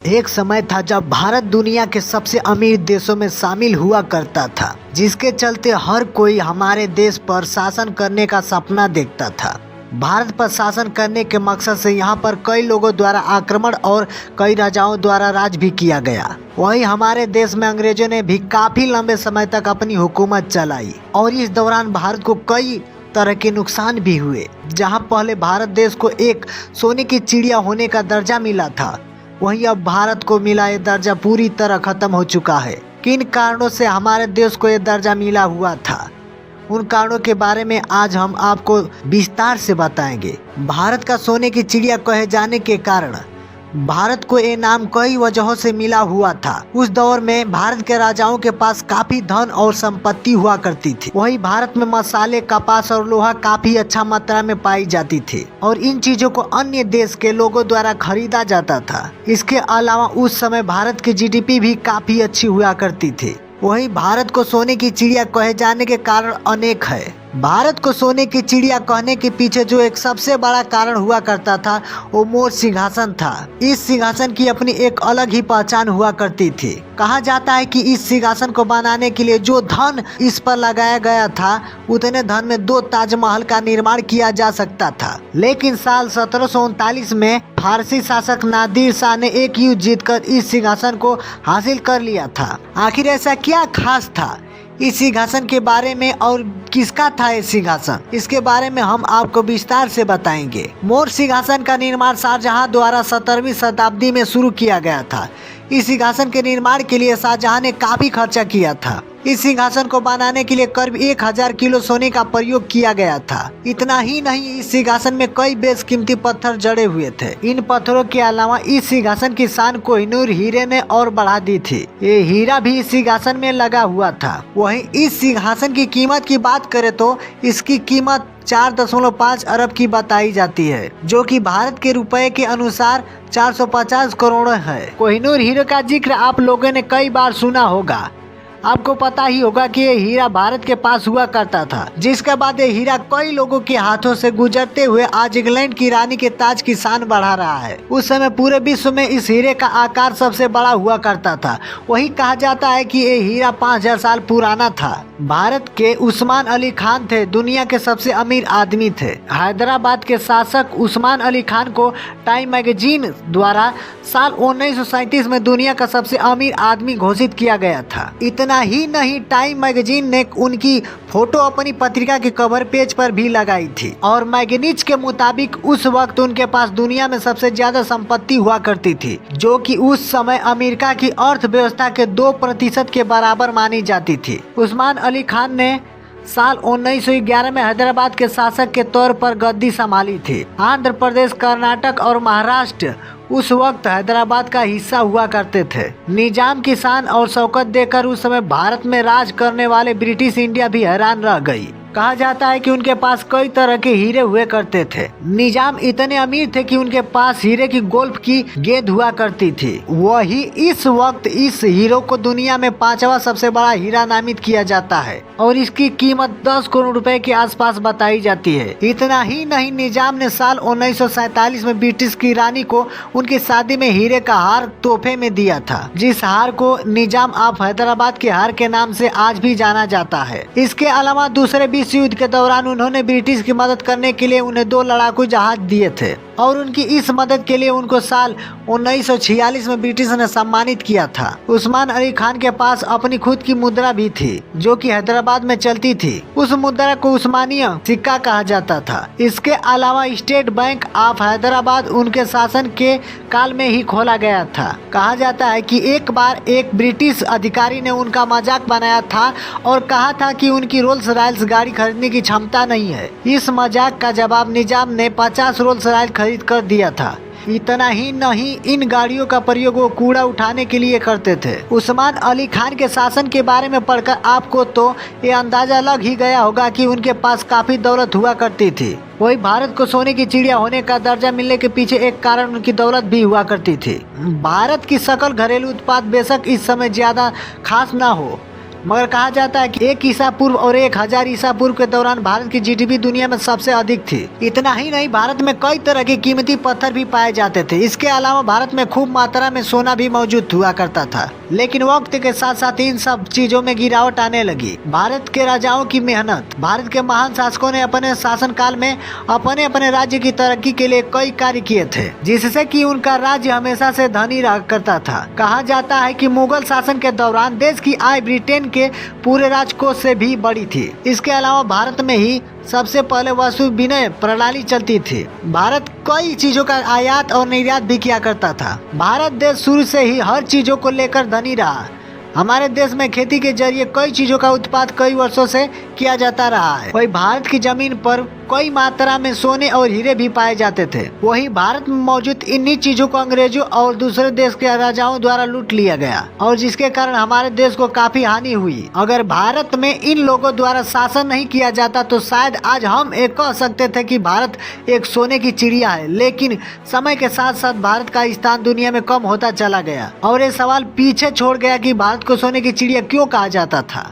एक समय था जब भारत दुनिया के सबसे अमीर देशों में शामिल हुआ करता था, जिसके चलते हर कोई हमारे देश पर शासन करने का सपना देखता था। भारत पर शासन करने के मकसद से यहाँ पर कई लोगों द्वारा आक्रमण और कई राजाओं द्वारा राज भी किया गया। वहीं हमारे देश में अंग्रेजों ने भी काफी लंबे समय तक अपनी हुकूमत चलाई और इस दौरान भारत को कई तरह के नुकसान भी हुए। जहाँ पहले भारत देश को एक सोने की चिड़िया होने का दर्जा मिला था, वहीं अब भारत को मिला ये दर्जा पूरी तरह खत्म हो चुका है। किन कारणों से हमारे देश को ये दर्जा मिला हुआ था, उन कारणों के बारे में आज हम आपको विस्तार से बताएंगे। भारत का सोने की चिड़िया कहे जाने के कारण भारत को ये नाम कई वजहों से मिला हुआ था। उस दौर में भारत के राजाओं के पास काफी धन और संपत्ति हुआ करती थी। वहीं भारत में मसाले, कपास और लोहा काफी अच्छा मात्रा में पाई जाती थी और इन चीजों को अन्य देश के लोगों द्वारा खरीदा जाता था। इसके अलावा उस समय भारत की जीडीपी भी काफी अच्छी हुआ करती थी। वहीं भारत को सोने की चिड़िया कहे जाने के कारण अनेक है। भारत को सोने की चिड़िया कहने के पीछे जो एक सबसे बड़ा कारण हुआ करता था, वो मोर सिंहासन था। इस सिंहासन की अपनी एक अलग ही पहचान हुआ करती थी। कहा जाता है कि इस सिंहासन को बनाने के लिए जो धन इस पर लगाया गया था, उतने धन में 2 ताजमहल का निर्माण किया जा सकता था। लेकिन साल 1739 में फारसी शासक नादिर शाह ने एक युद्ध जीतकर इस सिंहासन को हासिल कर लिया था। आखिर ऐसा क्या खास था इस सिंहासन के बारे में और किसका था ये सिंहासन, इसके बारे में हम आपको विस्तार से बताएंगे। मोर सिंहासन का निर्माण शाहजहां द्वारा 17वीं शताब्दी में शुरू किया गया था। इस सिंहासन के निर्माण के लिए शाहजहां ने काफी खर्चा किया था। इस सिंहासन को बनाने के लिए करीब 1000 किलो सोने का प्रयोग किया गया था। इतना ही नहीं, इस सिंहासन में कई बेशकीमती पत्थर जड़े हुए थे। इन पत्थरों के अलावा इस सिंहासन की शान कोहिनूर हीरे ने और बढ़ा दी थी। ये हीरा भी इस सिंहासन में लगा हुआ था। वहीं इस सिंहासन की कीमत की बात करें तो इसकी कीमत 4.5 अरब की बताई जाती है, जो कि भारत के रुपए के अनुसार 450 करोड़ है। कोहिनूर हीरे का जिक्र आप लोगों ने कई बार सुना होगा। आपको पता ही होगा कि ये हीरा भारत के पास हुआ करता था, जिसके बाद ये हीरा कई लोगों के हाथों से गुजरते हुए आज इंग्लैंड की रानी के ताज की शान बढ़ा रहा है। उस समय पूरे विश्व में इस हीरे का आकार सबसे बड़ा हुआ करता था। वही कहा जाता है कि ये हीरा 5000 साल पुराना था। भारत के उस्मान अली खान थे दुनिया के सबसे अमीर आदमी थे। हैदराबाद के शासक उस्मान अली खान को टाइम मैगजीन द्वारा साल 1937 में दुनिया का सबसे अमीर आदमी घोषित किया गया था। इतना ही नहीं, टाइम मैगजीन ने उनकी फोटो अपनी पत्रिका के कवर पेज पर भी लगाई थी और मैगनीज के मुताबिक उस वक्त उनके पास दुनिया में सबसे ज्यादा संपत्ति हुआ करती थी, जो कि उस समय अमेरिका की अर्थव्यवस्था के 2% के बराबर मानी जाती थी। उस्मान अली खान ने साल 1911 में हैदराबाद के शासक के तौर पर गद्दी संभाली थी। आंध्र प्रदेश, कर्नाटक और महाराष्ट्र उस वक्त हैदराबाद का हिस्सा हुआ करते थे। निजाम की शान और शौकत देखकर उस समय भारत में राज करने वाले ब्रिटिश इंडिया भी हैरान रह गई। कहा जाता है कि उनके पास कई तरह के हीरे हुए करते थे। निजाम इतने अमीर थे कि उनके पास हीरे की गोल्फ की गेंद हुआ करती थी। वही इस वक्त इस हीरो को दुनिया में 5वां सबसे बड़ा हीरा नामित किया जाता है और इसकी कीमत 10 करोड़ रुपए के आसपास बताई जाती है। इतना ही नहीं, निजाम ने साल 1947 में ब्रिटिश की रानी को उनकी शादी में हीरे का हार तोहफे में दिया था, जिस हार को निजाम ऑफ हैदराबाद के हार के नाम से आज भी जाना जाता है। इसके अलावा दूसरे विश्व युद्ध के दौरान उन्होंने ब्रिटिश की मदद करने के लिए उन्हें 2 लड़ाकू जहाज दिए थे और उनकी इस मदद के लिए उनको साल 1946 में ब्रिटिश ने सम्मानित किया था। उस्मान अली खान के पास अपनी खुद की मुद्रा भी थी, जो कि हैदराबाद में चलती थी। उस मुद्रा को उस्मानिया सिक्का कहा जाता था। इसके अलावा स्टेट बैंक ऑफ हैदराबाद उनके शासन के काल में ही खोला गया था। कहा जाता है कि एक बार एक ब्रिटिश अधिकारी ने उनका मजाक बनाया था और कहा था कि उनकी रोल्स रॉयल्स गाड़ी खरीदने की क्षमता नहीं है। इस मजाक का जवाब निजाम ने 50 रोल्स रॉयल्स खरीद कर दिया था। इतना ही नहीं, इन गाड़ियों का प्रयोग वो कूड़ा उठाने के लिए करते थे। उस्मान अली खान के शासन के बारे में पढ़कर आपको तो ये अंदाजा लग ही गया होगा कि उनके पास काफी दौलत हुआ करती थी। वही भारत को सोने की चिड़िया होने का दर्जा मिलने के पीछे एक कारण उनकी दौलत भी हुआ करती थी। भारत की सकल घरेलू उत्पाद बेशक इस समय ज्यादा खास ना हो, मगर कहा जाता है कि 1 ईसा पूर्व और 1000 ईसा पूर्व के दौरान भारत की जीडीपी दुनिया में सबसे अधिक थी। इतना ही नहीं, भारत में कई तरह के कीमती पत्थर भी पाए जाते थे। इसके अलावा भारत में खूब मात्रा में सोना भी मौजूद हुआ करता था। लेकिन वक्त के साथ साथ इन सब चीजों में गिरावट आने लगी। भारत के राजाओं की मेहनत, भारत के महान शासकों ने अपने शासन काल में अपने अपने राज्य की तरक्की के लिए कई कार्य किए थे, जिससे कि उनका राज्य हमेशा से धनी रहा करता था। कहा जाता है कि मुगल शासन के दौरान देश की आय ब्रिटेन के पूरे राजकोष से भी बड़ी थी। इसके अलावा भारत में ही सबसे पहले वस्तु विनिमय प्रणाली चलती थी। भारत कई चीजों का आयात और निर्यात भी किया करता था। भारत देश शुरू से ही हर चीजों को लेकर धनी रहा। हमारे देश में खेती के जरिए कई चीजों का उत्पादन कई वर्षों से किया जाता रहा है। वही भारत की जमीन पर कई मात्रा में सोने और हीरे भी पाए जाते थे। वही भारत में मौजूद इन्हीं चीजों को अंग्रेजों और दूसरे देश के राजाओं द्वारा लूट लिया गया और जिसके कारण हमारे देश को काफी हानि हुई। अगर भारत में इन लोगों द्वारा शासन नहीं किया जाता तो शायद आज हम एक कह सकते थे कि भारत एक सोने की चिड़िया है। लेकिन समय के साथ साथ भारत का स्थान दुनिया में कम होता चला गया और ये सवाल पीछे छोड़ गया कि भारत को सोने की चिड़िया क्यों कहा जाता था।